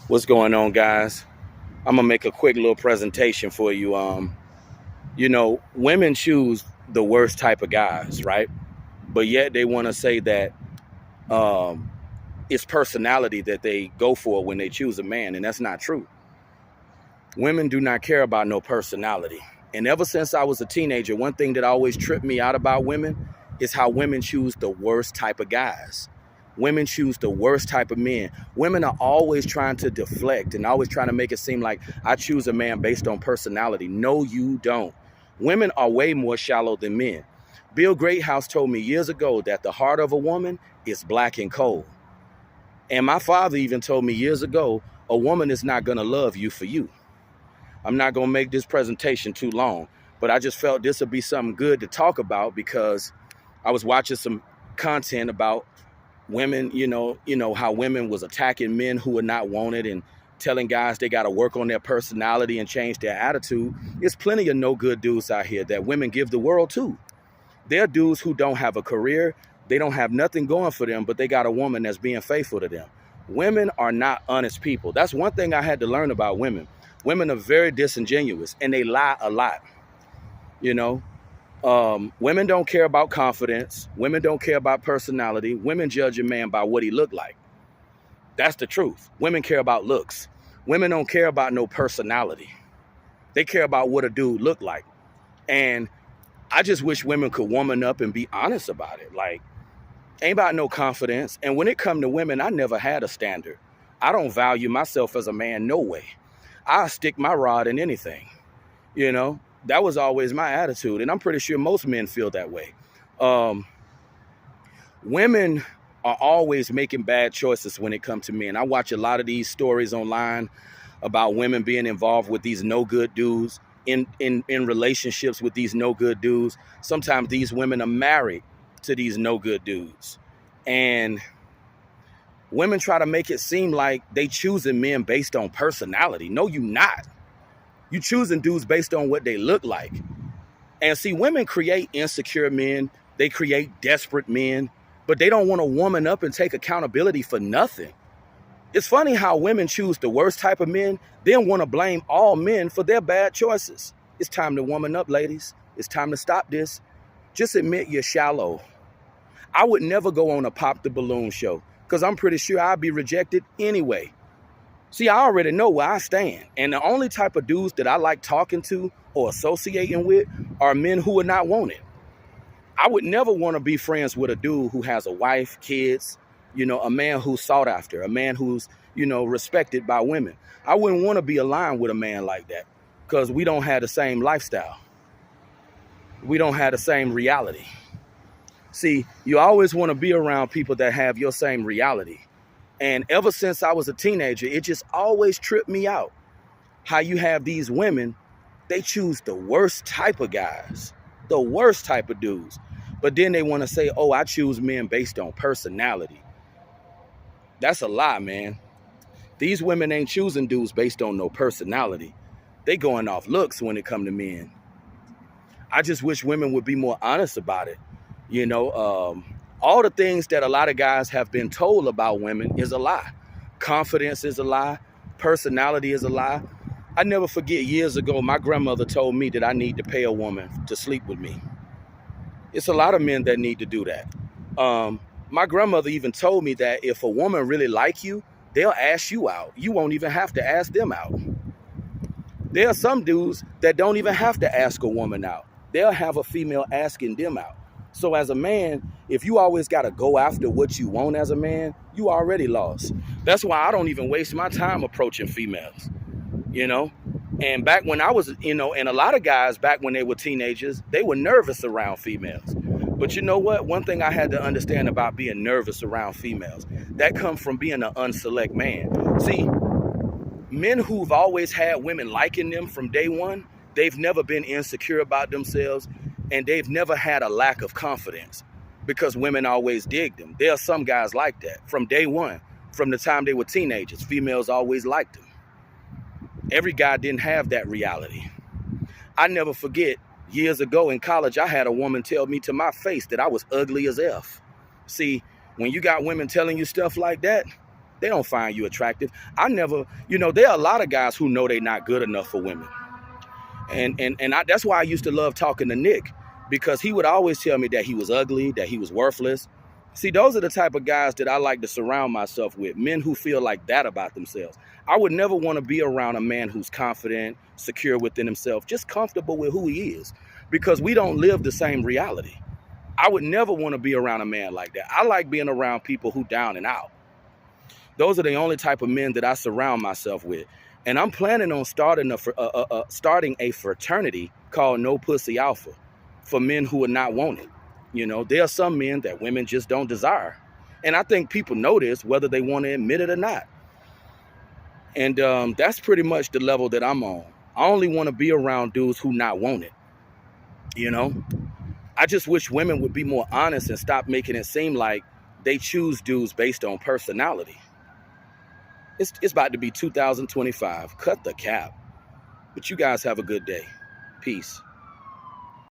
What's going on, guys? I'm gonna make a quick little presentation for you. Women choose the worst type of guys, right? But yet they want to say that um, it's personality that they go for when they choose a man, and that's not true. Women do not care about no personality. And ever since I was a teenager, one thing that always tripped me out about women is how women choose the worst type of guys. Women choose the worst type of men. Women are always trying to deflect and always trying to make it seem like I choose a man based on personality. No, you don't. Women are way more shallow than men. Bill Greathouse told me years ago that the heart of a woman is black and cold. And my father even told me years ago, a woman is not going to love you for you. I'm not going to make this presentation too long, but I just felt this would be something good to talk about because I was watching some content about women, how women was attacking men who were not wanted and telling guys they got to work on their personality and change their attitude. There's plenty of no good dudes out here that women give the world to. There are dudes who don't have a career. They don't have nothing going for them, but they got a woman that's being faithful to them. Women are not honest people. That's one thing I had to learn about women. Women are very disingenuous and they lie a lot. Women don't care about confidence. Women don't care about personality. Women judge a man by what he look like. That's the truth. Women care about looks. Women don't care about no personality. They care about what a dude look like. And I just wish women could woman up and be honest about it. Like, ain't about no confidence. And when it come to women, I never had a standard. I don't value myself as a man, no way. I stick my rod in anything. That was always my attitude. And I'm pretty sure most men feel that way. Women are always making bad choices when it comes to men. I watch a lot of these stories online about women being involved with these no good dudes, in relationships with these no good dudes. Sometimes these women are married to these no good dudes. And women try to make it seem like they choosing men based on personality. No, you not. You choosing dudes based on what they look like. And see, women create insecure men. They create desperate men, but they don't want to woman up and take accountability for nothing. It's funny how women choose the worst type of men, then want to blame all men for their bad choices. It's time to woman up, ladies. It's time to stop this. Just admit you're shallow. I would never go on a Pop the Balloon show because I'm pretty sure I'd be rejected anyway. See, I already know where I stand. And the only type of dudes that I like talking to or associating with are men who are not wanted. I would never want to be friends with a dude who has a wife, kids, a man who's sought after, a man who's, respected by women. I wouldn't want to be aligned with a man like that because we don't have the same lifestyle. We don't have the same reality. See, you always want to be around people that have your same reality. And ever since I was a teenager, it just always tripped me out how you have these women, they choose the worst type of guys, the worst type of dudes. But then they want to say, oh, I choose men based on personality. That's a lie, man. These women ain't choosing dudes based on no personality. They going off looks when it come to men. I just wish women would be more honest about it. All the things that a lot of guys have been told about women is a lie. Confidence is a lie. Personality is a lie. I never forget years ago, my grandmother told me that I need to pay a woman to sleep with me. It's a lot of men that need to do that. My grandmother even told me that if a woman really like you, they'll ask you out. You won't even have to ask them out. There are some dudes that don't even have to ask a woman out. They'll have a female asking them out. So as a man, if you always got to go after what you want as a man, you already lost. That's why I don't even waste my time approaching females, And back when I was, and a lot of guys back when they were teenagers, they were nervous around females. But you know what? One thing I had to understand about being nervous around females, that comes from being an unselect man. See, men who've always had women liking them from day one, they've never been insecure about themselves, and they've never had a lack of confidence because women always dig them. There are some guys like that from day one, from the time they were teenagers. Females always liked them. Every guy didn't have that reality. I never forget, years ago in college, I had a woman tell me to my face that I was ugly as F. See, when you got women telling you stuff like that, They don't find you attractive. I never, there are a lot of guys who know they're not good enough for women. That's why I used to love talking to Nick, because he would always tell me that he was ugly, that he was worthless. See, those are the type of guys that I like to surround myself with, men who feel like that about themselves. I would never want to be around a man who's confident, secure within himself, just comfortable with who he is, because we don't live the same reality. I would never want to be around a man like that. I like being around people who down and out. Those are the only type of men that I surround myself with. And I'm planning on starting a fraternity called No Pussy Alpha for men who are not wanted. There are some men that women just don't desire. And I think people know this, whether they want to admit it or not. And that's pretty much the level that I'm on. I only want to be around dudes who not wanted. I just wish women would be more honest and stop making it seem like they choose dudes based on personality. It's about to be 2025. Cut the cap. But you guys have a good day. Peace.